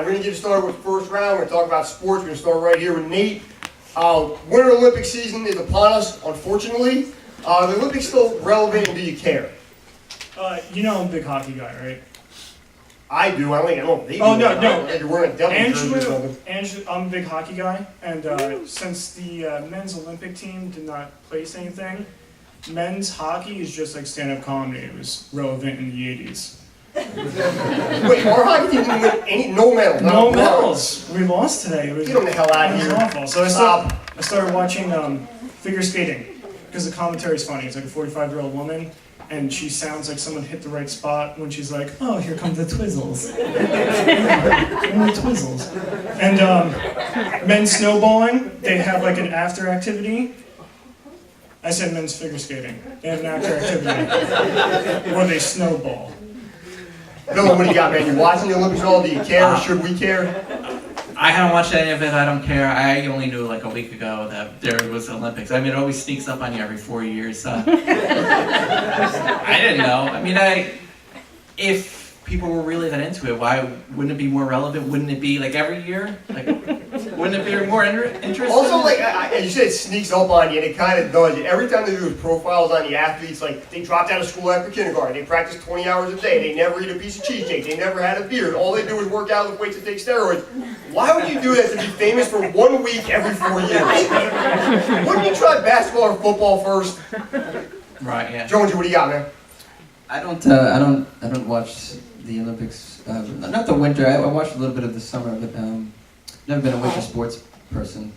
we're going to get started with the first round. We're going to talk about sports. We're going to start right here with Nate. Winter Olympic season is upon us, unfortunately. The Olympics still relevant, and do you care? You know I'm a big hockey guy, right? I do. I don't know if they do. Oh, no. You're wearing a devil jersey or something. Andrew, I'm a big hockey guy, and since the men's Olympic team did not place anything, men's hockey is just like stand-up comedy. It was relevant in the 80s. Wait, our hockey team didn't win no medals. No medals. We lost today. Get them the hell out of here. It was awful. So I started watching figure skating because the commentary is funny. It's like a 45-year-old woman, and she sounds like someone hit the right spot when she's like, "Oh, here come the Twizzles." The Twizzles. And men's snowballing, they have like an after activity. I said men's figure skating. They have an after activity where they snowball. Bill, what do you got, man? You watching the Olympics at all? Do you care? Or should we care? I haven't watched any of it. I don't care. I only knew like a week ago that there was Olympics. I mean, it always sneaks up on you every 4 years. I didn't know. I mean, if people were really that into it, why wouldn't it be more relevant? Wouldn't it be like every year? Like, wouldn't it be more interesting? Also, like you said, it sneaks up on you, and it kind of does. Every time they do profiles on the athletes, like they dropped out of school after kindergarten, they practice 20 hours a day, they never eat a piece of cheesecake, they never had a beard, all they do is work out, lift weights, and take steroids. Why would you do that to be famous for 1 week every 4 years? Wouldn't you try basketball or football first? Right. Yeah. Jonesy, what do you got, man? I don't watch the Olympics. Not the winter. I watched a little bit of the summer, but never been a winter sports person.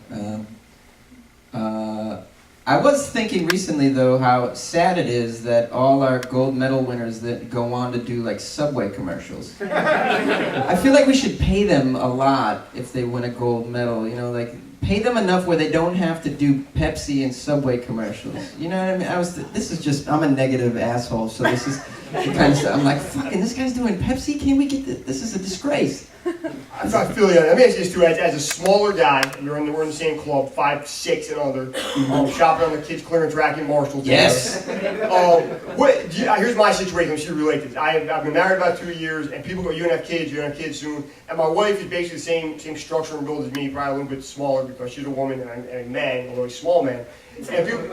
I was thinking recently, though, how sad it is that all our gold medal winners that go on to do like Subway commercials. I feel like we should pay them a lot if they win a gold medal. You know, like pay them enough where they don't have to do Pepsi and Subway commercials. You know what I mean? I'm a negative asshole, so this is the kind of stuff. I'm like, fucking, this guy's doing Pepsi? Can we get this? This is a disgrace. I feel you. Let me ask you this too. As a smaller guy, we're in the same club, 5, 6 and under, shopping on the kids' clearance rack in Marshall. Yes. Here's my situation. She related. I've been married about 2 years, and people go, "You don't have kids. You're gonna have kids soon." And my wife is basically the same structure and build as me, probably a little bit smaller because she's a woman and I'm a man, although he's a small man. And people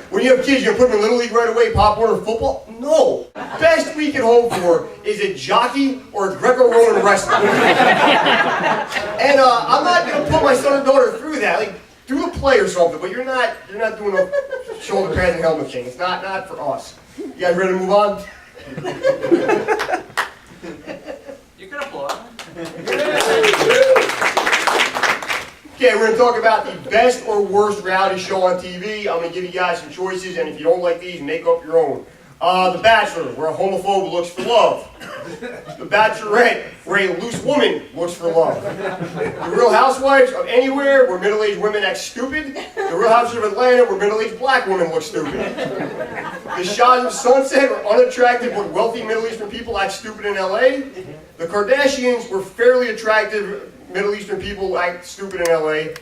when you have kids, you're gonna put them in Little League right away, Pop Warner, football? No. Best we can hope for is a jockey or a Greco-Roman wrestler. And I'm not gonna put my son or daughter through that. Like, do a play or something, but you're not doing a shoulder pads and helmet thing. It's not for us. You guys ready to move on? You can applaud. Okay, we're going to talk about the best or worst reality show on TV. I'm going to give you guys some choices, and if you don't like these, make up your own. The Bachelor, where a homophobe looks for love. The Bachelorette, where a loose woman looks for love. The Real Housewives of Anywhere, where middle-aged women act stupid. The Real Housewives of Atlanta, where middle-aged black women look stupid. The Shahs of Sunset, where unattractive but wealthy Middle Eastern people act stupid in LA. The Kardashians, where fairly attractive Middle Eastern people act stupid in LA.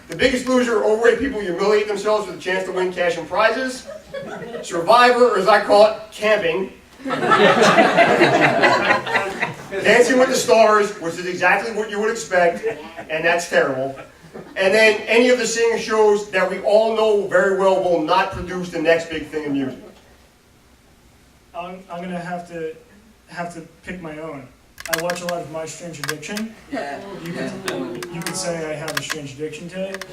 The Biggest Loser, overweight people humiliate themselves for the chance to win cash and prizes. Survivor, or as I call it, camping. Dancing with the Stars, which is exactly what you would expect, and that's terrible. And then any of the singing shows that we all know very well will not produce the next big thing in music. I'm gonna have to pick my own. I watch a lot of My Strange Addiction. Yeah. You could say I have a strange addiction to it.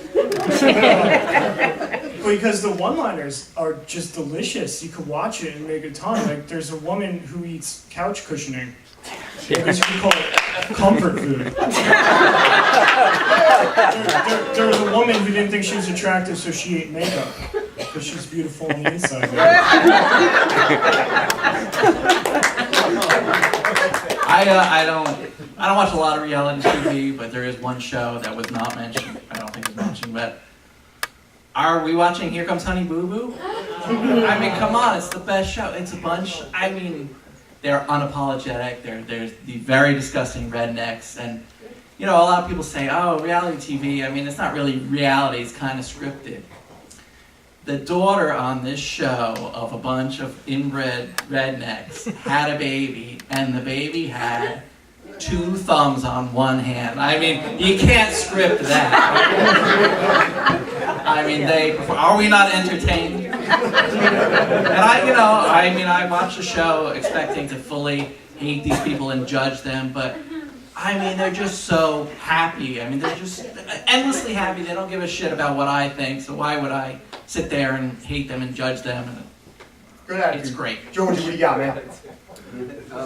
Because the one-liners are just delicious. You could watch it and make a ton. Like, there's a woman who eats couch cushioning. Because you could call it comfort food. There was a woman who didn't think she was attractive, so she ate makeup. Because she's beautiful on the inside. I don't watch a lot of reality TV, but there is one show that was not mentioned. I don't think it's mentioned, but are we watching Here Comes Honey Boo Boo? I mean, come on, it's the best show. It's a bunch. I mean, they're unapologetic. They're the very disgusting rednecks, and you know, a lot of people say, "Oh, reality TV." I mean, it's not really reality. It's kind of scripted. The daughter on this show of a bunch of inbred rednecks had a baby, and the baby had 2 thumbs on one hand. I mean, you can't script that. I mean, are we not entertained? And I watch the show expecting to fully hate these people and judge them, but I mean, they're just so happy. I mean, they're just endlessly happy. They don't give a shit about what I think, so why would I sit there and hate them and judge them? Good attitude. It's great. Jonesy, what do you got, man?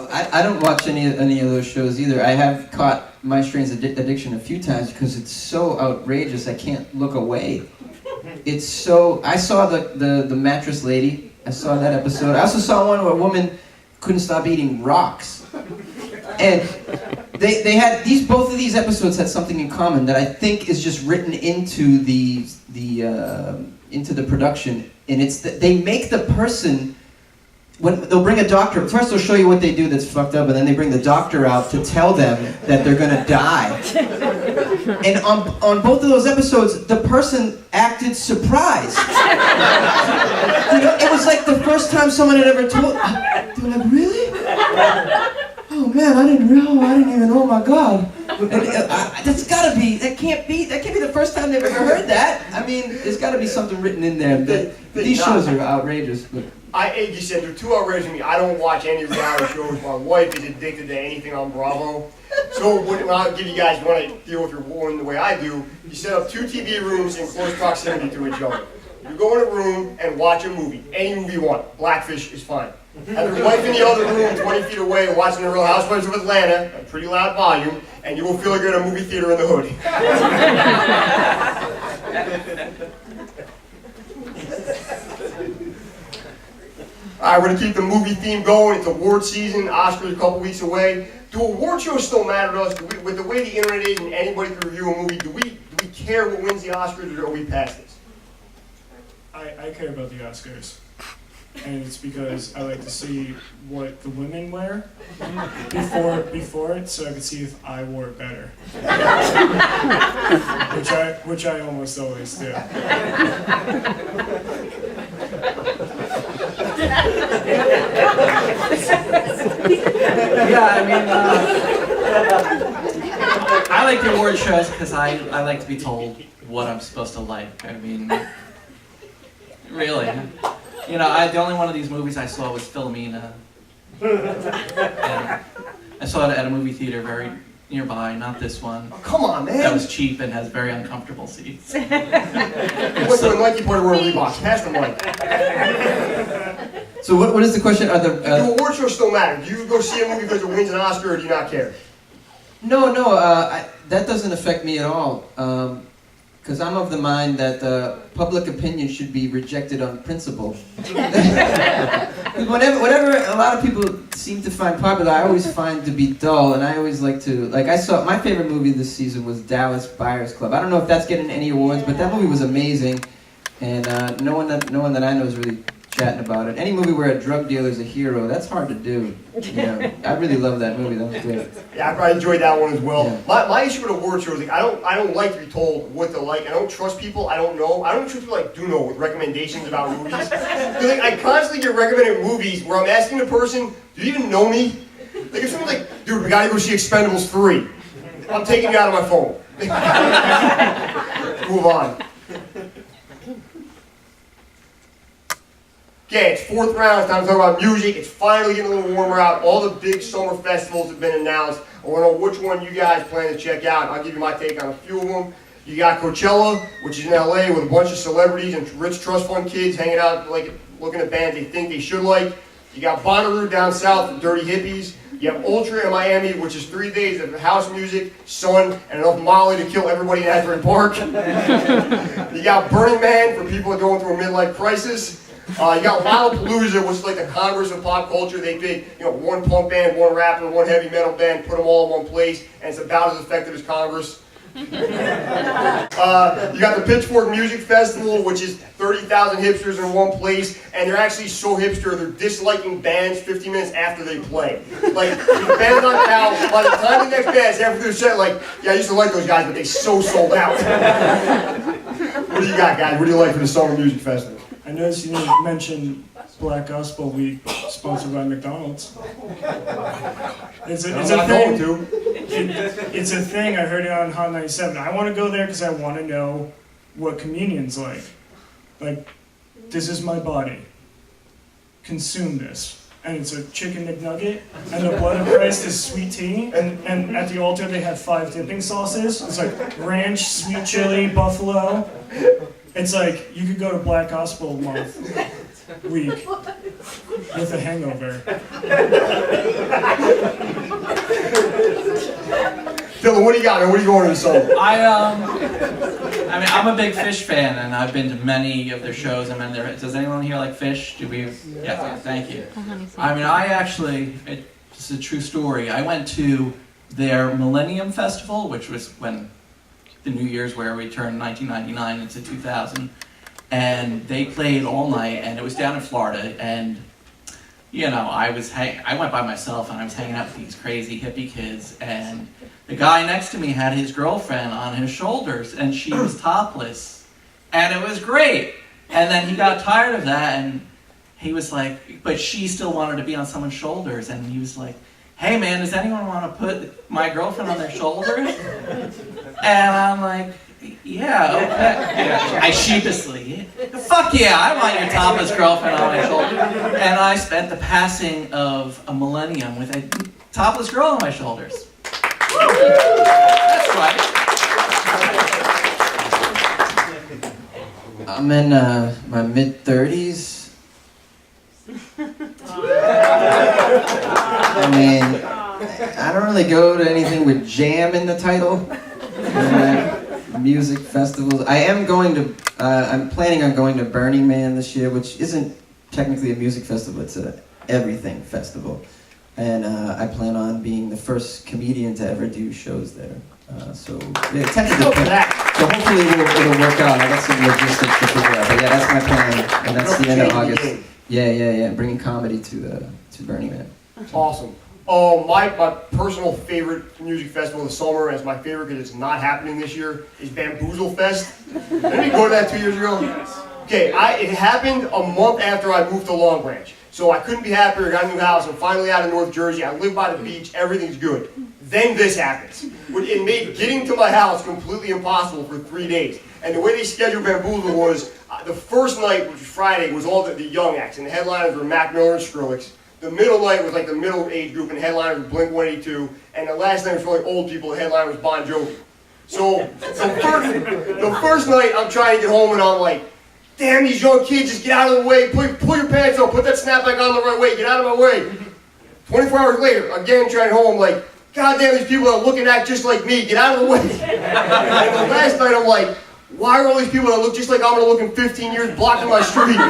I don't watch any of those shows either. I have caught My Strange Addiction a few times because it's so outrageous I can't look away. It's so... I saw the mattress lady. I saw that episode. I also saw one where a woman couldn't stop eating rocks. And they had both of these episodes had something in common that I think is just written into the production, and it's that they make the person, when they'll bring a doctor, first they'll show you what they do that's fucked up, and then they bring the doctor out to tell them that they're gonna die. And on both of those episodes, the person acted surprised. It was like the first time someone had ever told. They're like, really? Oh man, I didn't even know. Oh my God. That can't be the first time they've ever heard that. I mean, there's got to be something written in there. These shows are outrageous. But You said they're too outrageous to me. I don't watch any reality shows. My wife is addicted to anything on Bravo. So when I'll give you guys, you want to deal with your woman the way I do, you set up 2 TV rooms in close proximity to each other. You go in a room and watch a movie, any movie you want. Blackfish is fine. Have your wife in the other room 20 feet away watching The Real Housewives of Atlanta at a pretty loud volume, and you will feel like you're at a movie theater in the hood. Alright, we're going to keep the movie theme going. It's award season. Oscars a couple weeks away. Do award shows still matter to us? With the way the internet is and anybody can review a movie, do we care what wins the Oscars, or are we past this? I care about the Oscars. And it's because I like to see what the women wear before it, so I could see if I wore it better. which I almost always do. Yeah, I mean, I like the award shows because I like to be told what I'm supposed to like. I mean, really. You know, the only one of these movies I saw was Philomena. And I saw it at a movie theater very nearby, not this one. Oh, come on, man. That was cheap and has very uncomfortable seats. What's the Nike party where we Reeboks? Pass the mic. so what is the question? Are Do award shows still matter? Do you go see a movie because it wins an Oscar, or do you not care? No, that doesn't affect me at all. Because I'm of the mind that public opinion should be rejected on principle. Whatever a lot of people seem to find popular, I always find to be dull, and I always like to, my favorite movie this season was Dallas Buyers Club. I don't know if that's getting any awards, but that movie was amazing, and no one that I know is really chatting about it. Any movie where a drug dealer is a hero, that's hard to do. You know, I really love that movie. That was great. Yeah, I probably enjoyed that one as well. Yeah. My issue with award shows, I don't like to be told what to like. I don't trust people. I don't know. I don't trust people do know with recommendations about movies. I constantly get recommended movies where I'm asking the person, do you even know me? If someone's like, dude, we gotta go see Expendables 3. I'm taking you out of my phone. Move on. Okay, it's 4th round. It's time to talk about music. It's finally getting a little warmer out. All the big summer festivals have been announced. I want to know which one you guys plan to check out. I'll give you my take on a few of them. You got Coachella, which is in LA with a bunch of celebrities and rich trust fund kids hanging out, looking at bands they think they should like. You got Bonnaroo down south, the dirty hippies. You have Ultra in Miami, which is 3 days of house music, sun, and enough Molly to kill everybody in Asbury Park. You got Burning Man for people going through a midlife crisis. You got Lollapalooza, which is like the Congress of pop culture. They pick, one punk band, one rapper, one heavy metal band, put them all in one place, and it's about as effective as Congress. You got the Pitchfork Music Festival, which is 30,000 hipsters in one place, and they're actually so hipster they're disliking bands 15 minutes after they play. The band's on out, by the time the next band's after their set, yeah, I used to like those guys, but they so sold out. What do you got, guys? What do you like for the Summer Music Festival? I noticed you didn't mention Black Gospel Week, sponsored by McDonald's. It's a I'm not going to. it's a thing. I heard it on Hot 97. I want to go there because I want to know what communion's like. Like, this is my body. Consume this. And it's a chicken McNugget, and the blood of Christ is sweet tea, and at the altar they have 5 dipping sauces. It's like ranch, sweet chili, buffalo. It's like you could go to Black Gospel Month week with a hangover. Dylan, what do you got, man? What are you going to this summer? I mean, I'm a big Fish fan, and I've been to many of their shows. I mean, does anyone here like Fish? Do we? Yeah, thank you. I mean, it's a true story. I went to their Millennium Festival, which was when the New Year's where we turned 1999 into 2000, and they played all night, and it was down in Florida, and you know, I went by myself, and I was hanging out with these crazy hippie kids, and the guy next to me had his girlfriend on his shoulders, and she was topless, and it was great. And then he got tired of that, and he was like, but she still wanted to be on someone's shoulders, and he was like, hey man, does anyone want to put my girlfriend on their shoulders? And I'm like, yeah, okay. Yeah. I sheepishly, fuck yeah, I want your topless girlfriend on my shoulder. And I spent the passing of a millennium with a topless girl on my shoulders. That's right. I'm in my mid-30s. I mean, I don't really go to anything with jam in the title. Music festivals. I am going to, I'm planning on going to Burning Man this year, which isn't technically a music festival, it's a everything festival. And I plan on being the first comedian to ever do shows there. So yeah, tentative plan. So hopefully it'll work out. I got some logistics to figure out. But yeah, that's my plan. And that's the end of August. Yeah. Bringing comedy to Burning Man. Awesome. My personal favorite music festival of the summer, as my favorite because it's not happening this year, is Bamboozle Fest. Didn't we go to that 2 years ago? Okay, it happened a month after I moved to Long Branch. So I couldn't be happier, got a new house, I'm finally out of North Jersey, I live by the beach, everything's good. Then this happens. It made getting to my house completely impossible for 3 days. And the way they scheduled Bamboozle was, the first night, which was Friday, was all the young acts, and the headliners were Mac Miller and Skrillex. The middle night was like the middle age group, and the headliner was Blink-182, and the last night was for like old people, the headliner was Bon Jovi. So the first night I'm trying to get home and I'm like, damn these young kids, just get out of the way, pull your pants up, put that snapback on the right way, get out of my way. 24 hours later, again trying home, like, god damn these people that look and act just like me, get out of the way. And the last night I'm like, why are all these people that look just like I'm gonna look in 15 years blocking my street?